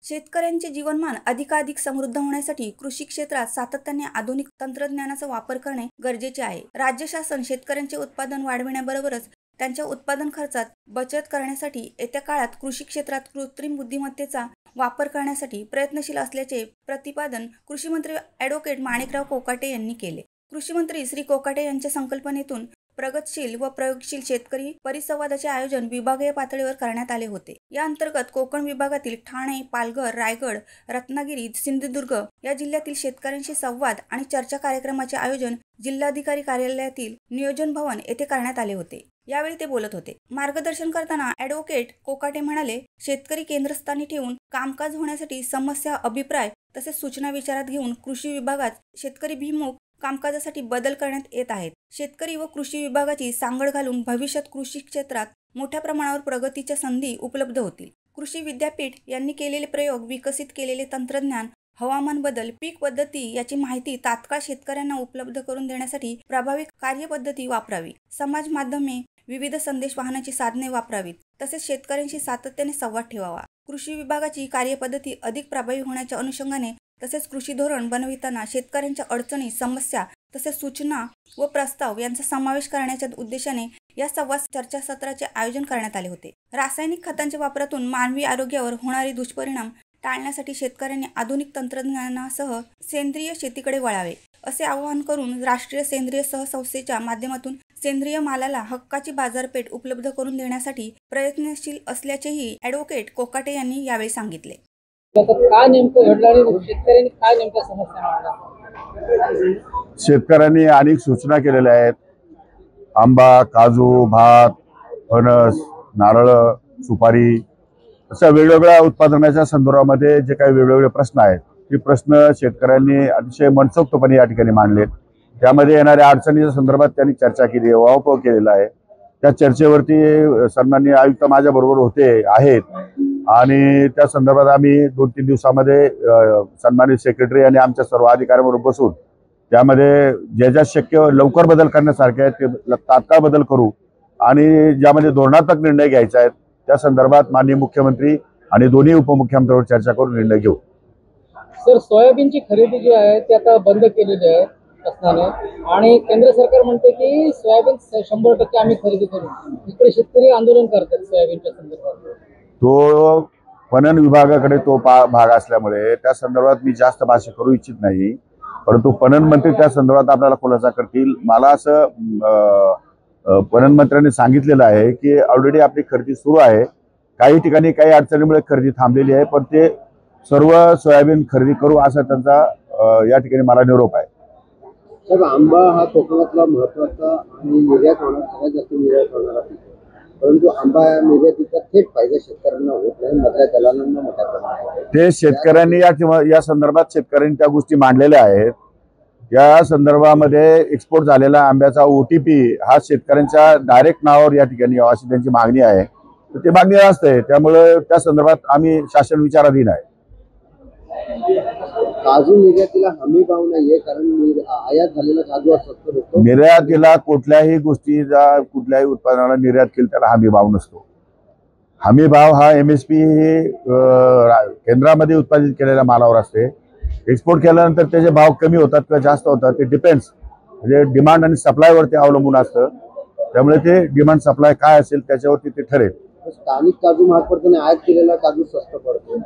शेतकऱ्यांचे जीवनमान अधिकाधिक समृद्ध होण्यासाठी कृषी क्षेत्रात सातत्याने आधुनिक तंत्रज्ञानाचा वापर करणे गरजेचे आहे। राज्य शासन शेतकऱ्यांचे उत्पादन वाढविण्याबरोबरच त्यांच्या उत्पादन खर्चात बचत करण्यासाठी येत्या काळात कृषी क्षेत्रात कृत्रिम बुद्धिमत्तेचा वापर करण्यासाठी प्रयत्नशील असल्याचे प्रतिपादन कृषी मंत्री ॲडव्होकेट माणिकराव कोकाटे यांनी केले। कृषी मंत्री श्री कोकाटे यांच्या संकल्पनेतून प्रगतशील व प्रयोगशील शेतकरी परिसंवादाचे आयोजन विभागीय पातळीवर करण्यात आले होते। या अंतर्गत कोकण विभागातील ठाणे, पालघर, रायगड, रत्नागिरी, सिंधुदुर्ग या जिल्ह्यातील शेतकऱ्यांशी संवाद आणि चर्चा कार्यक्रमाचे आयोजन जिल्हाधिकारी कार्यालयातील नियोजन भवन येथे करण्यात आले होते। यावेळी ते बोलत होते। मार्गदर्शन करताना ॲडव्होकेट कोकाटे म्हणाले, शेतकरी केंद्रस्थानी ठेवून कामकाज होण्यासाठी समस्या, अभिप्राय तसेच सूचना विचारात घेऊन कृषी विभागात शेतकरी भिमुख कामकाजासाठी बदल करण्यात येत आहेत। शेतकरी व कृषी विभागाची सांगड घालून भविष्यात कृषी क्षेत्रात मोठ्या प्रमाणावर प्रगतीच्या संधी उपलब्ध होतील। कृषी विद्यापीठ यांनी केलेले प्रयोग, विकसित केलेले तंत्रज्ञान, हवामान बदल, पीक पद्धती याची माहिती तात्काळ शेतकऱ्यांना उपलब्ध करून देण्यासाठी प्रभावी कार्यपद्धती वापरावी। समाज माध्यमे, विविध संदेश वाहनाची साधने वापरावीत, तसेच शेतकऱ्यांशी सातत्याने संवाद ठेवावा। कृषी विभागाची कार्यपद्धती अधिक प्रभावी होण्याच्या अनुषंगाने तसेच कृषी धोरण बनविताना शेतकऱ्यांच्या अडचणी, समस्या तसेच सूचना व प्रस्ताव यांचा समावेश करण्याच्या उद्देशाने या संवाद चर्चासत्राचे आयोजन करण्यात आले होते। रासायनिक खतांच्या वापरातून मानवी आरोग्यावर होणारे दुष्परिणाम टाळण्यासाठी शेतकऱ्यांनी आधुनिक तंत्रज्ञानासह सेंद्रिय शेतीकडे वळावे, असे आवाहन करून राष्ट्रीय सेंद्रिय सहसंस्थेच्या माध्यमातून सेंद्रिय मालाला हक्काची बाजारपेठ उपलब्ध करून देण्यासाठी प्रयत्नशील असल्याचेही ॲडव्होकेट कोकाटे यांनी यावेळी सांगितले। काय नेमकं घडलं आणि शेतकऱ्यांनी काय नेमक्या समस्या मांडल्या? शेतकऱ्यांनी अनेक सूचना केलेल्या आहेत। आंबा, काजू, भात, फणस, नारळ, सुपारी अशा वेगवेगळ्या उत्पादनाच्या संदर्भामध्ये जे काही वेगवेगळे प्रश्न आहेत, ते प्रश्न शेतकऱ्यांनी अतिशय मनसोक्तपणे या ठिकाणी मांडलेत। त्यामध्ये येणाऱ्या अडचणीच्या संदर्भात त्यांनी चर्चा केली, वावपव केलेला आहे। त्या चर्चेवरती सन्माननीय आयुक्त माझ्याबरोबर आहेत आणि त्या संदर्भात आम्ही 2-3 दिवसामध्ये सन्मानित सेक्रेटरी आणि आमच्या सर्व अधिकाऱ्यांबरोबर बसून त्यामध्ये ज्या शक्य लवकर बदल करण्यासारखे आहेत ते तात्काळ बदल करू आणि ज्यामध्ये धोरणात्मक निर्णय घ्यायचे आहेत त्या संदर्भात माननीय मुख्यमंत्री आणि दोन्ही उपमुख्यमंत्र्यांवर चर्चा करून निर्णय घेऊ। सर, सोयाबीनची खरेदी जी आहे ती आता बंद केलेली आहे शासनाने आणि केंद्र सरकार म्हणते की सोयाबीन 100% आम्ही खरेदी करू। इकडे शेतकरी आंदोलन करतात सोयाबीनच्या संदर्भात। तो पणन विभागाकडे तो भाग असल्यामुळे त्या संदर्भात मी जास्त भाष्य करू इच्छित नाही, परंतु पणन मंत्री त्या संदर्भात आपल्याला खुलासा करतील। मला असं पणन मंत्र्यांनी सांगितलेलं आहे की ऑलरेडी आपली खरेदी सुरू आहे, काही ठिकाणी काही अडचणीमुळे खरेदी थांबलेली आहे, पण ते सर्व सोयाबीन खरेदी करू असा त्यांचा या ठिकाणी मला निरोप आहे। साहेब, आंबा हा कोकणातला महत्त्वाचा आणि निर्यात होणार, सगळ्यात जास्त निर्यात होणारा पीक आहे, परंतु आंबा निर्यातीचा थेट फायदा शेतकऱ्यांना होत नाही, मधल्या दलालांना मोठ्या प्रमाणात। ते शेतकऱ्यांनी या संदर्भात शेतकऱ्यांनी त्या गोष्टी मांडलेल्या आहेत। या संदर्भामध्ये एक्सपोर्ट झालेला आंब्याचा OTP हा शेतकऱ्यांच्या डायरेक्ट नावावर या ठिकाणी यावा अशी त्यांची मागणी आहे। तर ते मागणी असते, त्यामुळे त्या संदर्भात आम्ही शासन विचाराधीन आहे। काजू निर्यातीला हमी भाव नाहीये, कारण आयात झालेला काजू असतो। निर्यातीला कुठल्याही गोष्टीचा, कुठल्याही उत्पादनाला निर्यात केली त्याला हमी भाव नसतो। हमी भाव हा MSP केंद्रामध्ये उत्पादित केलेल्या मालावर असते। एक्सपोर्ट केल्यानंतर त्याचे भाव कमी होतात किंवा जास्त होतात, ते डिपेंड्स, म्हणजे डिमांड आणि सप्लायवरती अवलंबून असतं। त्यामुळे ते डिमांड सप्लाय काय असेल त्याच्यावरती ते ठरेल। स्थानिक काजू महाग पडतो आणि आयात केलेला काजू स्वस्त पडतो।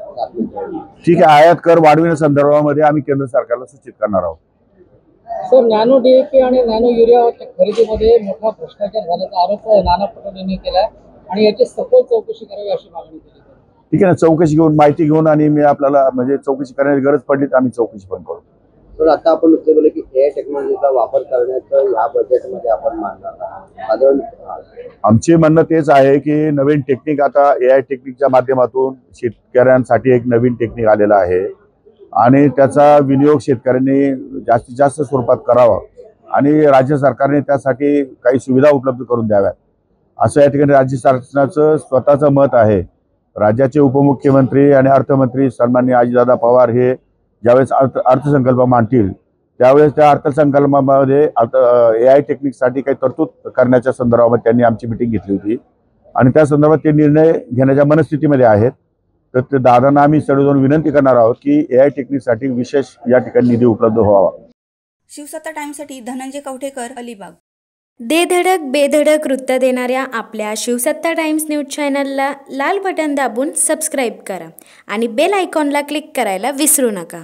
ठीक आहे, आयात कर वाढविण्यासंदर्भामध्ये आम्ही केंद्र सरकारला सूचित करणार आहोत। सर, नॅनो DAP आणि नॅनो युरियाच्या खरेदीमध्ये मोठा भ्रष्टाचार झाल्याचा आरोप नाना पटोले यांनी केला आणि याची सखोल चौकशी करावी अशी मागणी केली। ठीक आहे ना, चौकशी घेऊन, माहिती घेऊन आणि मी आपल्याला म्हणजे चौकशी करण्याची गरज पडली तर आम्ही चौकशी पण करू। तर आता आपण नुकतं बोलले की AI टेक्नॉलॉजीचा वापर करण्याचं या बजेटमध्ये आपण मानणार, आमचे म्हणणं तेच आहे की नवीन टेक्निक, आता AI टेक्निकच्या माध्यमातून शेतकऱ्यांसाठी एक नवीन टेक्निक आलेला आहे आणि त्याचा विनियोग शेतकऱ्यांनी जास्तीत जास्त स्वरूपात करावा आणि राज्य सरकारने त्यासाठी काही सुविधा उपलब्ध करून द्याव्यात असं या ठिकाणी राज्य शासनाचं स्वतःचं मत आहे। राज्याचे उपमुख्यमंत्री आणि अर्थमंत्री सन्माननीय अजितदादा पवार हे ज्यावेळेस अर्थसंकल्प मांडतील त्यावेळेस त्या अर्थसंकल्पामध्ये AI टेक्निकसाठी काही तरतूद करण्याच्या संदर्भात त्यांनी आमची मीटिंग घेतली होती आणि त्या संदर्भात ते निर्णय घेण्याच्या मनस्थितीमध्ये आहेत तर ते दादांना आम्ही सर्वजण विनंती करणार आहोत की AI टेक्निकसाठी विशेष या ठिकाणी निधी उपलब्ध व्हावा. शिवसत्ता टाइम्ससाठी धनंजय कवठेकर, अलिबाग. दे धडक बेधडक वृत्त देणाऱ्या आपल्या शिवसत्ता टाइम्स न्यूज चॅनलला लाल बटन दाबून सबस्क्राईब करा आणि बेल आयकॉनला क्लिक करायला विसरू नका.